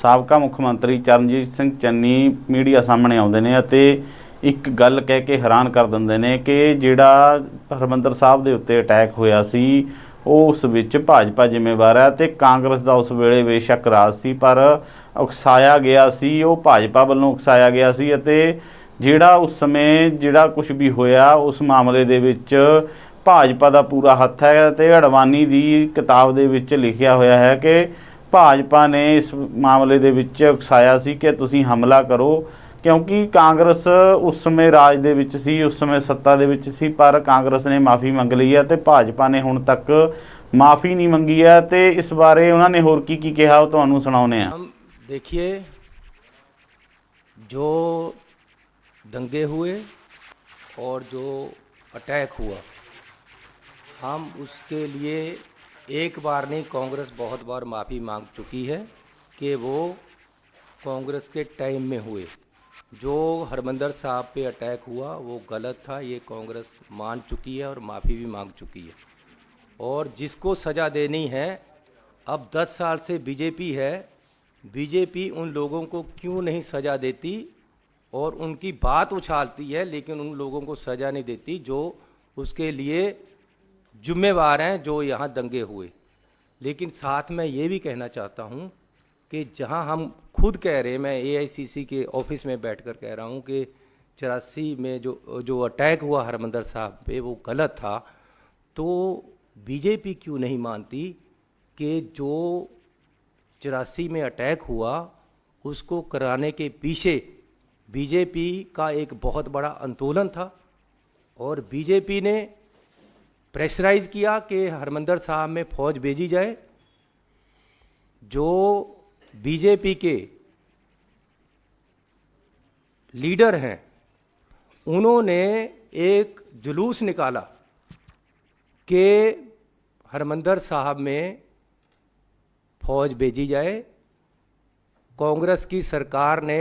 ਸਾਬਕਾ ਮੁੱਖ ਮੰਤਰੀ ਚਰਨਜੀਤ ਸਿੰਘ ਚੰਨੀ ਮੀਡੀਆ ਸਾਹਮਣੇ ਆਉਂਦੇ ਨੇ ਅਤੇ ਇੱਕ ਗੱਲ ਕਹਿ ਕੇ ਹੈਰਾਨ ਕਰ ਦਿੰਦੇ ਨੇ ਕਿ ਜਿਹੜਾ ਹਰਿਮੰਦਰ ਸਾਹਿਬ ਦੇ ਉੱਤੇ ਅਟੈਕ ਹੋਇਆ ਸੀ ਉਸ ਵਿੱਚ ਭਾਜਪਾ ਜ਼ਿੰਮੇਵਾਰ ਹੈ ਤੇ ਕਾਂਗਰਸ ਦਾ ਉਸ ਵੇਲੇ ਬੇਸ਼ੱਕ ਰਾਜ ਸੀ, ਪਰ ਉਕਸਾਇਆ ਗਿਆ ਸੀ, ਉਹ ਭਾਜਪਾ ਵੱਲੋਂ ਉਕਸਾਇਆ ਗਿਆ ਸੀ ਅਤੇ ਜਿਹੜਾ ਉਸ ਸਮੇਂ ਜਿਹੜਾ ਕੁਝ ਵੀ ਹੋਇਆ ਉਸ ਮਾਮਲੇ ਦੇ ਵਿੱਚ ਭਾਜਪਾ ਦਾ ਪੂਰਾ ਹੱਥ ਹੈ। ਤੇ ਅਡਵਾਨੀ ਦੀ ਕਿਤਾਬ ਦੇ ਵਿੱਚ ਲਿਖਿਆ ਹੋਇਆ ਹੈ ਕਿ ਭਾਜਪਾ ਨੇ ਇਸ ਮਾਮਲੇ ਦੇ ਵਿੱਚ ਉਕਸਾਇਆ ਸੀ ਕਿ ਤੁਸੀਂ ਹਮਲਾ ਕਰੋ, क्योंकि कांग्रेस उस समय राज दे विच सी, उस समय सत्ता दे विच सी, पर कांग्रेस ने माफ़ी मंग ली है तो भाजपा ने हुण तक माफ़ी नहीं मंगी है। तो इस बारे उन्होंने होर की कहा वो तुहानूं सुणाउने आ। देखिए, जो दंगे हुए और जो अटैक हुआ, हम उसके लिए एक बार नहीं, कांग्रेस बहुत बार माफ़ी मांग चुकी है कि वो कांग्रेस के टाइम में हुए। जो हरमंदर साहब पे अटैक हुआ वो गलत था, ये कांग्रेस मान चुकी है और माफ़ी भी मांग चुकी है। और जिसको सज़ा देनी है, अब 10 साल से बीजेपी है, बीजेपी उन लोगों को क्यों नहीं सज़ा देती और उनकी बात उछालती है लेकिन उन लोगों को सज़ा नहीं देती जो उसके लिए जिम्मेवार हैं, जो यहाँ दंगे हुए। लेकिन साथ में ये भी कहना चाहता हूँ कि जहाँ हम खुद कह रहे हैं, मैं एआईसीसी के ऑफिस में बैठकर कह रहा हूँ कि 84 में जो अटैक हुआ हरमंदर साहब पे वो गलत था, तो बीजेपी क्यों नहीं मानती कि जो 84 में अटैक हुआ उसको कराने के पीछे बीजेपी का एक बहुत बड़ा आंदोलन था और बीजेपी ने प्रेशराइज़ किया कि हरमंदर साहब में फ़ौज भेजी जाए। जो बीजेपी के लीडर हैं उन्होंने एक जुलूस निकाला कि हरमंदर साहब में फ़ौज भेजी जाए। कांग्रेस की सरकार ने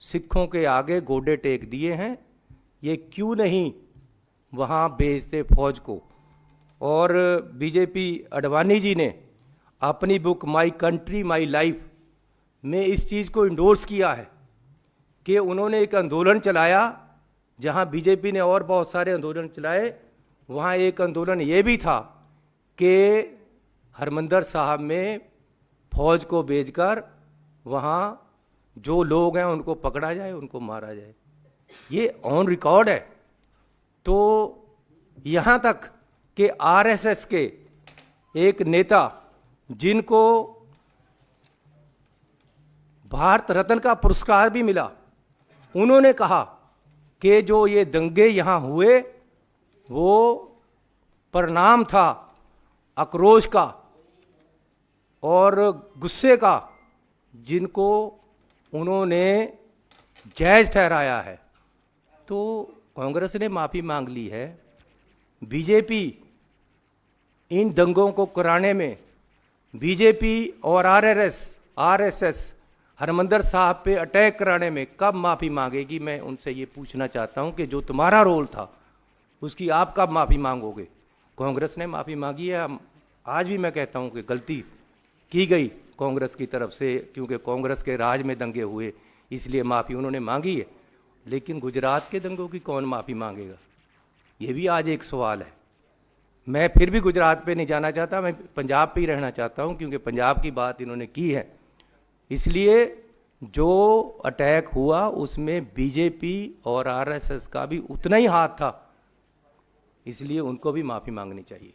सिखों के आगे गोडे टेक दिए हैं, ये क्यों नहीं वहाँ भेजते फ़ौज को। और बीजेपी अडवाणी जी ने अपनी book my country my life में इस चीज़ को इंडोर्स किया है कि उन्होंने एक आंदोलन चलाया, जहां बीजेपी ने और बहुत सारे आंदोलन चलाए। वहां एक आंदोलन ये भी था कि हरमंदर साहब में फ़ौज को भेजकर वहां जो लोग हैं उनको पकड़ा जाए, उनको मारा जाए। ये ऑन रिकॉर्ड है। तो यहाँ तक कि आरएसएस के एक नेता जिनको भारत रत्न का पुरस्कार भी मिला, उन्होंने कहा कि जो ये दंगे यहाँ हुए वो परिणाम था आक्रोश का और गुस्से का, जिनको उन्होंने जायज़ ठहराया है। तो कांग्रेस ने माफ़ी मांग ली है। बीजेपी इन दंगों को कराने में, बीजेपी और आरएसएस हरमंदर साहब पे अटैक कराने में कब माफ़ी मांगेगी? मैं उनसे ये पूछना चाहता हूँ कि जो तुम्हारा रोल था उसकी आप कब माफ़ी मांगोगे? कांग्रेस ने माफ़ी मांगी है। आज भी मैं कहता हूँ कि गलती की गई कांग्रेस की तरफ से, क्योंकि कांग्रेस के राज में दंगे हुए इसलिए माफ़ी उन्होंने मांगी है। लेकिन गुजरात के दंगों की कौन माफ़ी मांगेगा? ये भी आज एक सवाल है। मैं फिर भी गुजरात पे नहीं जाना चाहता, मैं पंजाब पे ही रहना चाहता हूँ, क्योंकि पंजाब की बात इन्होंने की है। इसलिए जो अटैक हुआ उसमें बीजेपी और आरएसएस का भी उतना ही हाथ था, इसलिए उनको भी माफ़ी मांगनी चाहिए।